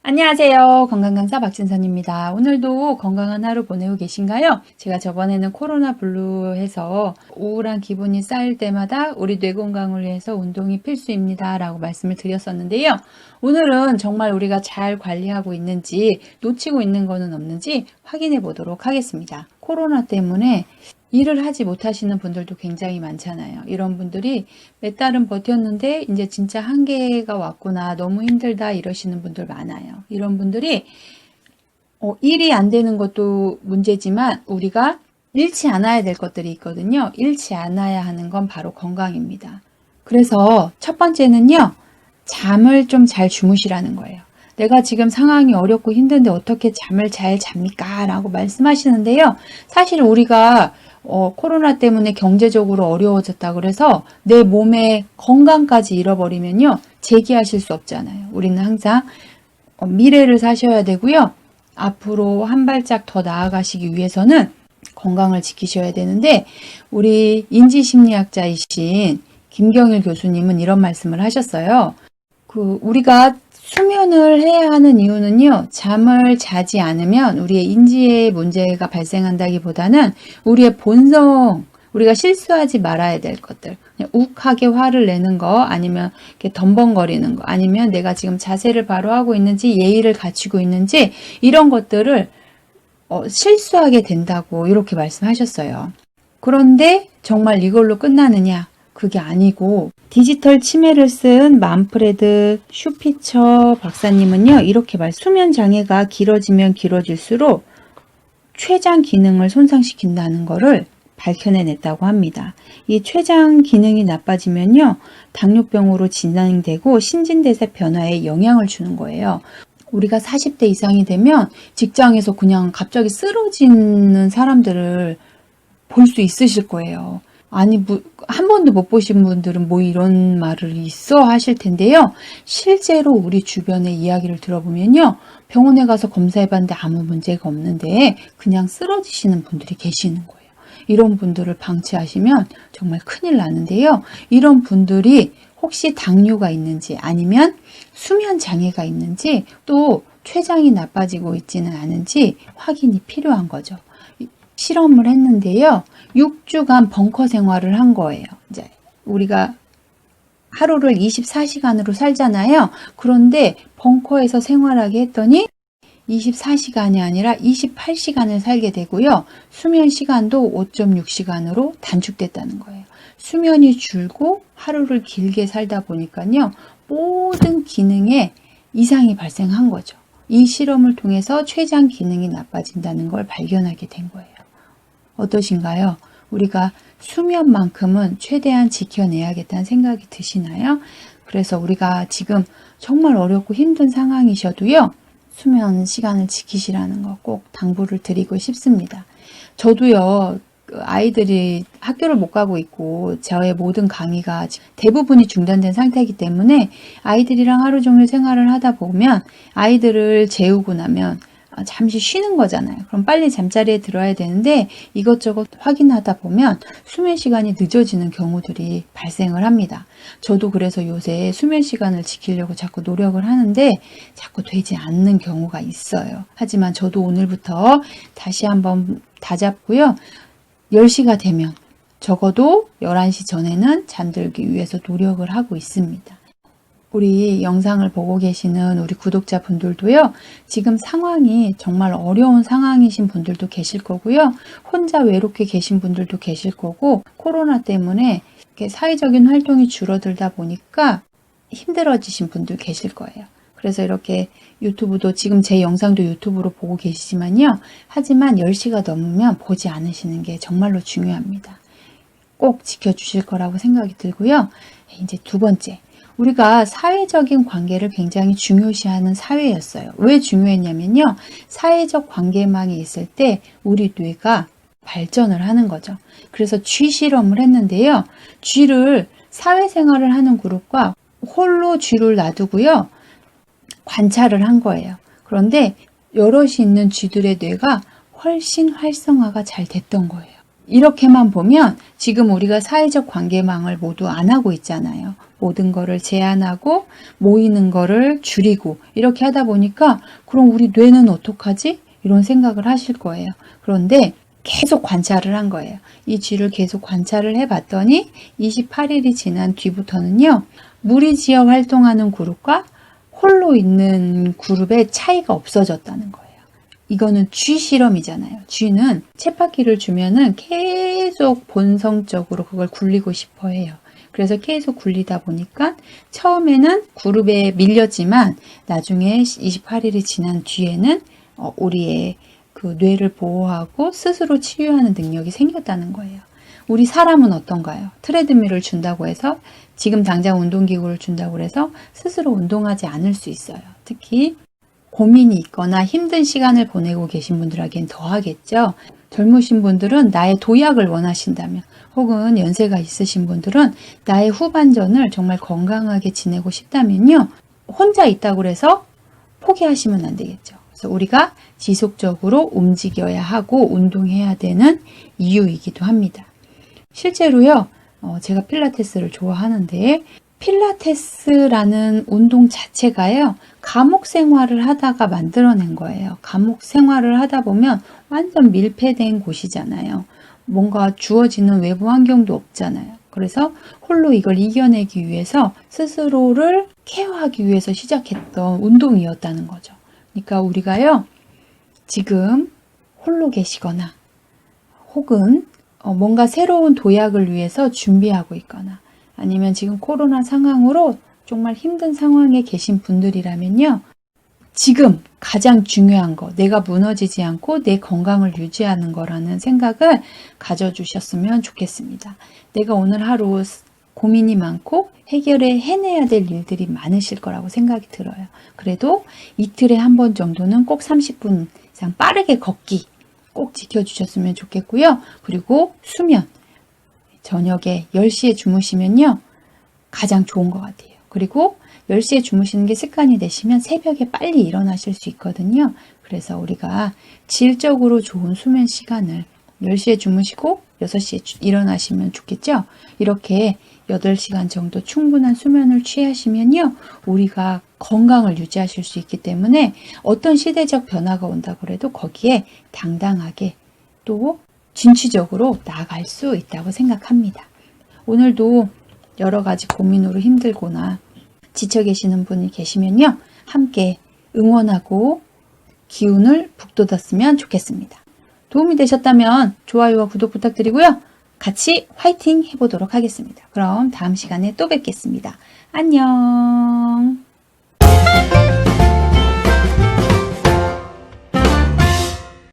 안녕하세요. 건강강사 박진선입니다. 오늘도 건강한 하루 보내고 계신가요? 제가 저번에는 코로나 블루 해서 우울한 기분이 쌓일 때마다 우리 뇌 건강을 위해서 운동이 필수입니다 라고 말씀을 드렸었는데요. 오늘은 정말 우리가 잘 관리하고 있는지 놓치고 있는 거는 없는지 확인해 보도록 하겠습니다. 코로나 때문에 일을 하지 못하시는 분들도 굉장히 많잖아요. 이런 분들이 몇 달은 버텼는데 이제 진짜 한계가 왔구나, 너무 힘들다 이러시는 분들 많아요. 이런 분들이 일이 안 되는 것도 문제지만 우리가 잃지 않아야 될 것들이 있거든요. 잃지 않아야 하는 건 바로 건강입니다. 그래서 첫 번째는요, 잠을 좀 잘 주무시라는 거예요. 내가 지금 상황이 어렵고 힘든데 어떻게 잠을 잘 잡니까? 라고 말씀하시는데요. 사실 우리가 코로나 때문에 경제적으로 어려워졌다 그래서 내 몸의 건강까지 잃어버리면요, 재기하실 수 없잖아요. 우리는 항상 미래를 사셔야 되고요. 앞으로 한 발짝 더 나아가시기 위해서는 건강을 지키셔야 되는데, 우리 인지심리학자이신 김경일 교수님은 이런 말씀을 하셨어요. 우리가 수면을 해야 하는 이유는요, 잠을 자지 않으면 우리의 인지에 문제가 발생한다기보다는 우리의 본성, 우리가 실수하지 말아야 될 것들, 그냥 욱하게 화를 내는 거, 아니면 이렇게 덤벙거리는 거, 아니면 내가 지금 자세를 바로 하고 있는지, 예의를 갖추고 있는지, 이런 것들을 실수하게 된다고 이렇게 말씀하셨어요. 그런데 정말 이걸로 끝나느냐? 그게 아니고, 디지털 치매를 쓴 만프레드 슈피처 박사님은요, 이렇게 수면 장애가 길어지면 길어질수록 췌장 기능을 손상시킨다는 것을 밝혀내냈다고 합니다. 이 췌장 기능이 나빠지면요, 당뇨병으로 진행되고 신진대사 변화에 영향을 주는 거예요. 우리가 40대 이상이 되면 직장에서 그냥 갑자기 쓰러지는 사람들을 볼 수 있으실 거예요. 아니, 한 번도 못 보신 분들은 뭐 이런 말을 있어 하실 텐데요. 실제로 우리 주변의 이야기를 들어보면요, 병원에 가서 검사해봤는데 아무 문제가 없는데 그냥 쓰러지시는 분들이 계시는 거예요. 이런 분들을 방치하시면 정말 큰일 나는데요. 이런 분들이 혹시 당뇨가 있는지, 아니면 수면 장애가 있는지, 또 췌장이 나빠지고 있지는 않은지 확인이 필요한 거죠. 실험을 했는데요, 6주간 벙커 생활을 한 거예요. 이제 우리가 하루를 24시간으로 살잖아요. 그런데 벙커에서 생활하게 했더니 24시간이 아니라 28시간을 살게 되고요. 수면 시간도 5.6시간으로 단축됐다는 거예요. 수면이 줄고 하루를 길게 살다 보니까요, 모든 기능에 이상이 발생한 거죠. 이 실험을 통해서 췌장 기능이 나빠진다는 걸 발견하게 된 거예요. 어떠신가요? 우리가 수면만큼은 최대한 지켜내야겠다는 생각이 드시나요? 그래서 우리가 지금 정말 어렵고 힘든 상황이셔도요, 수면 시간을 지키시라는 거 꼭 당부를 드리고 싶습니다. 저도요, 아이들이 학교를 못 가고 있고 저의 모든 강의가 대부분이 중단된 상태이기 때문에 아이들이랑 하루 종일 생활을 하다 보면, 아이들을 재우고 나면 잠시 쉬는 거잖아요. 그럼 빨리 잠자리에 들어야 되는데 이것저것 확인하다 보면 수면 시간이 늦어지는 경우들이 발생을 합니다. 저도 그래서 요새 수면 시간을 지키려고 자꾸 노력을 하는데 자꾸 되지 않는 경우가 있어요. 하지만 저도 오늘부터 다시 한번 다잡고요, 10시가 되면 적어도 11시 전에는 잠들기 위해서 노력을 하고 있습니다. 우리 영상을 보고 계시는 우리 구독자분들도요, 지금 상황이 정말 어려운 상황이신 분들도 계실 거고요, 혼자 외롭게 계신 분들도 계실 거고, 코로나 때문에 이렇게 사회적인 활동이 줄어들다 보니까 힘들어지신 분들 계실 거예요. 그래서 이렇게 유튜브도, 지금 제 영상도 유튜브로 보고 계시지만요, 하지만 10시가 넘으면 보지 않으시는 게 정말로 중요합니다. 꼭 지켜주실 거라고 생각이 들고요. 이제 두 번째, 우리가 사회적인 관계를 굉장히 중요시하는 사회였어요. 왜 중요했냐면요, 사회적 관계망이 있을 때 우리 뇌가 발전을 하는 거죠. 그래서 쥐 실험을 했는데요, 쥐를 사회생활을 하는 그룹과 홀로 쥐를 놔두고요, 관찰을 한 거예요. 그런데 여럿이 있는 쥐들의 뇌가 훨씬 활성화가 잘 됐던 거예요. 이렇게만 보면 지금 우리가 사회적 관계망을 모두 안 하고 있잖아요. 모든 거를 제한하고 모이는 거를 줄이고 이렇게 하다 보니까 그럼 우리 뇌는 어떡하지? 이런 생각을 하실 거예요. 그런데 계속 관찰을 한 거예요. 이 쥐를 계속 관찰을 해봤더니 28일이 지난 뒤부터는요. 무리지어 활동하는 그룹과 홀로 있는 그룹의 차이가 없어졌다는 거예요. 이거는 쥐 실험이잖아요. 쥐는 쳇바퀴를 주면은 계속 본성적으로 그걸 굴리고 싶어 해요. 그래서 계속 굴리다 보니까 처음에는 그룹에 밀렸지만 나중에 28일이 지난 뒤에는 우리의 그 뇌를 보호하고 스스로 치유하는 능력이 생겼다는 거예요. 우리 사람은 어떤가요? 트레드밀을 준다고 해서 지금 당장 운동기구를 준다고 해서 스스로 운동하지 않을 수 있어요. 특히 고민이 있거나 힘든 시간을 보내고 계신 분들에겐 더 하겠죠. 젊으신 분들은 나의 도약을 원하신다면 혹은 연세가 있으신 분들은 나의 후반전을 정말 건강하게 지내고 싶다면요. 혼자 있다고 해서 포기하시면 안 되겠죠. 그래서 우리가 지속적으로 움직여야 하고 운동해야 되는 이유이기도 합니다. 실제로요. 제가 필라테스를 좋아하는데 필라테스라는 운동 자체가요. 감옥 생활을 하다가 만들어낸 거예요. 감옥 생활을 하다 보면 완전 밀폐된 곳이잖아요. 뭔가 주어지는 외부 환경도 없잖아요. 그래서 홀로 이걸 이겨내기 위해서 스스로를 케어하기 위해서 시작했던 운동이었다는 거죠. 그러니까 우리가요. 지금 홀로 계시거나 혹은 뭔가 새로운 도약을 위해서 준비하고 있거나 아니면 지금 코로나 상황으로 정말 힘든 상황에 계신 분들이라면요. 지금 가장 중요한 거, 내가 무너지지 않고 내 건강을 유지하는 거라는 생각을 가져주셨으면 좋겠습니다. 내가 오늘 하루 고민이 많고 해내야 될 일들이 많으실 거라고 생각이 들어요. 그래도 이틀에 한 번 정도는 꼭 30분 이상 빠르게 걷기 꼭 지켜주셨으면 좋겠고요. 그리고 수면. 저녁에 10시에 주무시면요. 가장 좋은 것 같아요. 그리고 10시에 주무시는 게 습관이 되시면 새벽에 빨리 일어나실 수 있거든요. 그래서 우리가 질적으로 좋은 수면 시간을 10시에 주무시고 6시에 일어나시면 좋겠죠. 이렇게 8시간 정도 충분한 수면을 취하시면요. 우리가 건강을 유지하실 수 있기 때문에 어떤 시대적 변화가 온다고 해도 거기에 당당하게 또 진취적으로 나아갈 수 있다고 생각합니다. 오늘도 여러 가지 고민으로 힘들거나 지쳐 계시는 분이 계시면요. 함께 응원하고 기운을 북돋았으면 좋겠습니다. 도움이 되셨다면 좋아요와 구독 부탁드리고요. 같이 화이팅 해보도록 하겠습니다. 그럼 다음 시간에 또 뵙겠습니다. 안녕.